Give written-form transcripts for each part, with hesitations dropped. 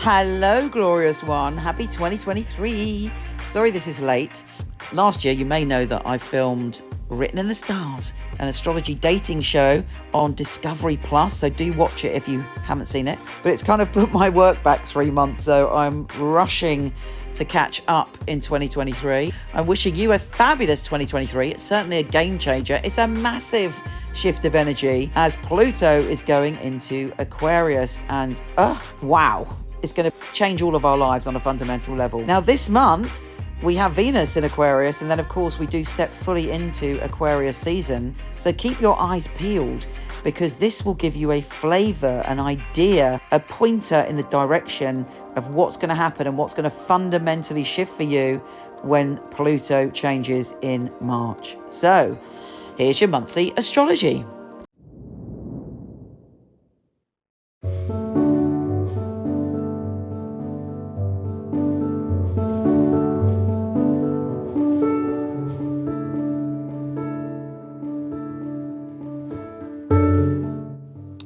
Hello, glorious one. Happy 2023. Sorry this is late. Last year, you may know that I filmed Written in the Stars, an astrology dating show on Discovery Plus. So do watch it if you haven't seen it. But it's kind of put my work back 3 months. So I'm rushing to catch up in 2023. I'm wishing you a fabulous 2023. It's certainly a game changer. It's a massive shift of energy as Pluto is going into Aquarius. And wow, it's going to change all of our lives on a fundamental level. Now this month, we have Venus in Aquarius, and then of course we do step fully into Aquarius season. So keep your eyes peeled, because this will give you a flavour, an idea, a pointer in the direction of what's going to happen and what's going to fundamentally shift for you when Pluto changes in March. So here's your monthly astrology.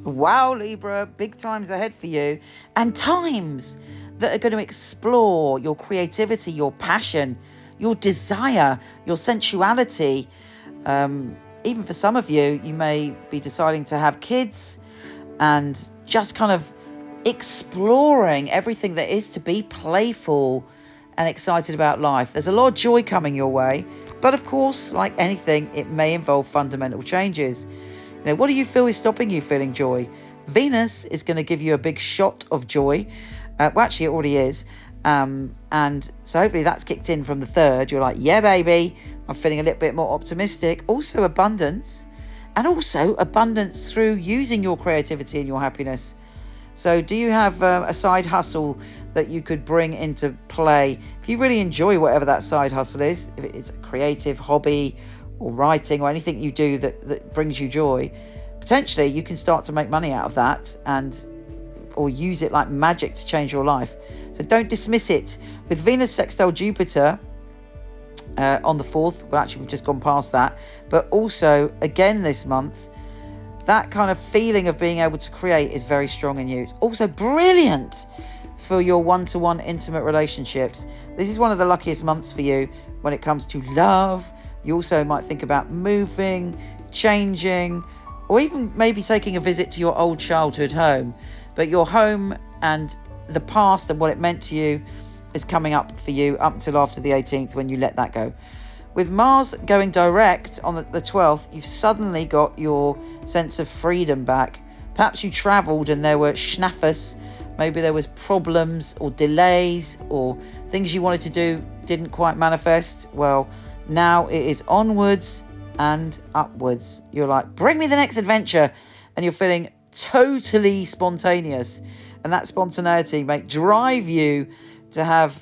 Wow, Libra, big times ahead for you, and times that are going to explore your creativity, your passion, your desire, your sensuality. Even for some of you, you may be deciding to have kids and just kind of exploring everything that is to be playful and excited about life. There's a lot of joy coming your way, but of course, like anything, it may involve fundamental changes. Now, what do you feel is stopping you feeling joy? Venus is going to give you a big shot of joy. Well, actually, it already is. And so hopefully that's kicked in from the 3rd. You're like, yeah, baby, I'm feeling a little bit more optimistic. Also abundance. And also abundance through using your creativity and your happiness. So do you have a side hustle that you could bring into play? If you really enjoy whatever that side hustle is, if it's a creative hobby or writing or anything you do that brings you joy, potentially you can start to make money out of that or use it like magic to change your life. So don't dismiss it. With Venus sextile Jupiter on the 4th, well actually we've just gone past that, but also again this month, that kind of feeling of being able to create is very strong in you. It's also brilliant for your one-to-one intimate relationships. This is one of the luckiest months for you when it comes to love. You also might think about moving, changing, or even maybe taking a visit to your old childhood home. But your home and the past and what it meant to you is coming up for you up until after the 18th when you let that go. With Mars going direct on the 12th, you've suddenly got your sense of freedom back. Perhaps you travelled and there were schnaffers. Maybe there was problems or delays or things you wanted to do didn't quite manifest. Well, now it is onwards and upwards. You're like, bring me the next adventure. And you're feeling totally spontaneous. And that spontaneity may drive you to have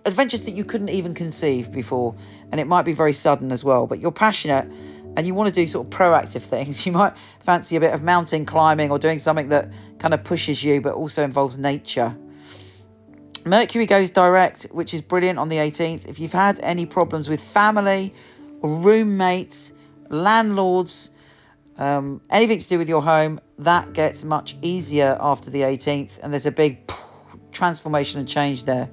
adventures that you couldn't even conceive before. And it might be very sudden as well. But you're passionate and you want to do sort of proactive things. You might fancy a bit of mountain climbing or doing something that kind of pushes you but also involves nature. Mercury goes direct, which is brilliant on the 18th. If you've had any problems with family, roommates, landlords, anything to do with your home, that gets much easier after the 18th. And there's a big transformation and change there.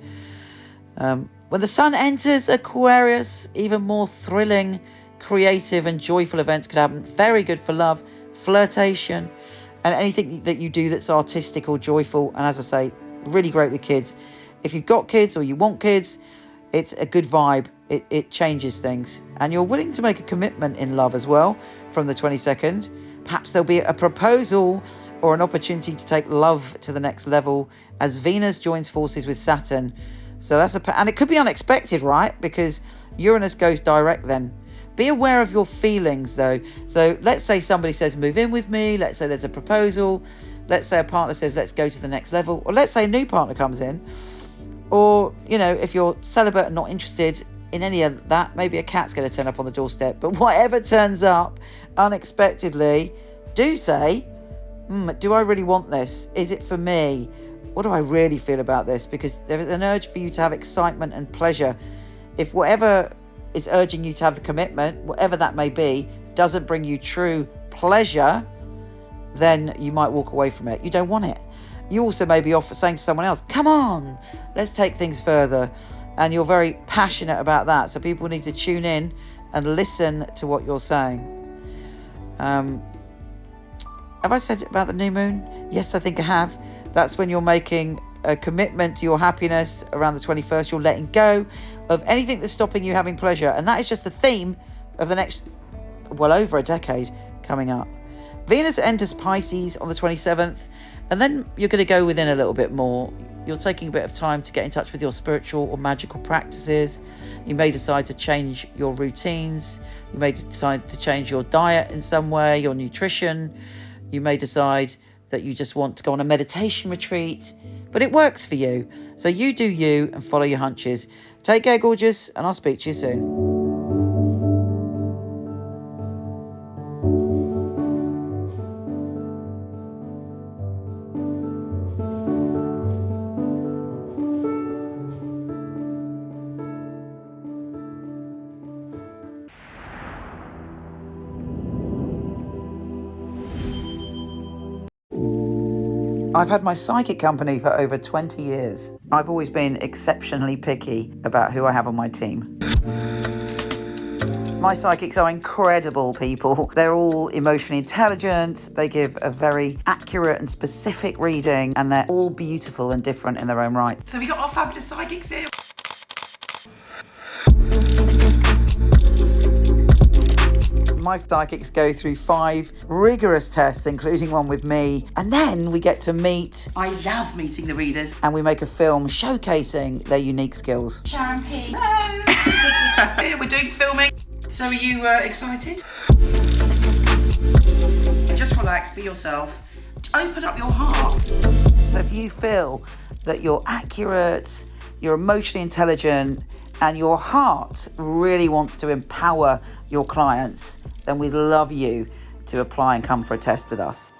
When the sun enters Aquarius, even more thrilling, creative and joyful events could happen. Very good for love, flirtation, and anything that you do that's artistic or joyful. And as I say, really great with kids. If you've got kids or you want kids, it's a good vibe. It changes things. And you're willing to make a commitment in love as well from the 22nd. Perhaps there'll be a proposal or an opportunity to take love to the next level as Venus joins forces with Saturn. So and it could be unexpected, right? Because Uranus goes direct then. Be aware of your feelings though. So let's say somebody says, move in with me. Let's say there's a proposal. Let's say a partner says, let's go to the next level. Or let's say a new partner comes in. Or, you know, if you're celibate and not interested in any of that, maybe a cat's going to turn up on the doorstep. But whatever turns up unexpectedly, do say, do I really want this? Is it for me? What do I really feel about this? Because there's an urge for you to have excitement and pleasure. If whatever is urging you to have the commitment, whatever that may be, doesn't bring you true pleasure, then you might walk away from it. You don't want it. You also may be saying to someone else, come on, let's take things further. And you're very passionate about that. So people need to tune in and listen to what you're saying. Have I said about the new moon? Yes, I think I have. That's when you're making a commitment to your happiness around the 21st. You're letting go of anything that's stopping you having pleasure. And that is just the theme of the next, well, over a decade coming up. Venus enters Pisces on the 27th. And then you're going to go within a little bit more. You're taking a bit of time to get in touch with your spiritual or magical practices. You may decide to change your routines. You may decide to change your diet in some way, your nutrition. You may decide that you just want to go on a meditation retreat, but it works for you. So you do you and follow your hunches. Take care, gorgeous, and I'll speak to you soon. I've had my psychic company for over 20 years. I've always been exceptionally picky about who I have on my team. My psychics are incredible people. They're all emotionally intelligent. They give a very accurate and specific reading, and they're all beautiful and different in their own right. So we got our fabulous psychics here. My psychics go through 5 rigorous tests, including one with me, and then we get to meet. I love meeting the readers. And we make a film showcasing their unique skills. Sharon P. Here, we're doing filming. So are you excited? Just relax, be yourself. Open up your heart. So if you feel that you're accurate, you're emotionally intelligent, and your heart really wants to empower your clients, then we'd love you to apply and come for a test with us.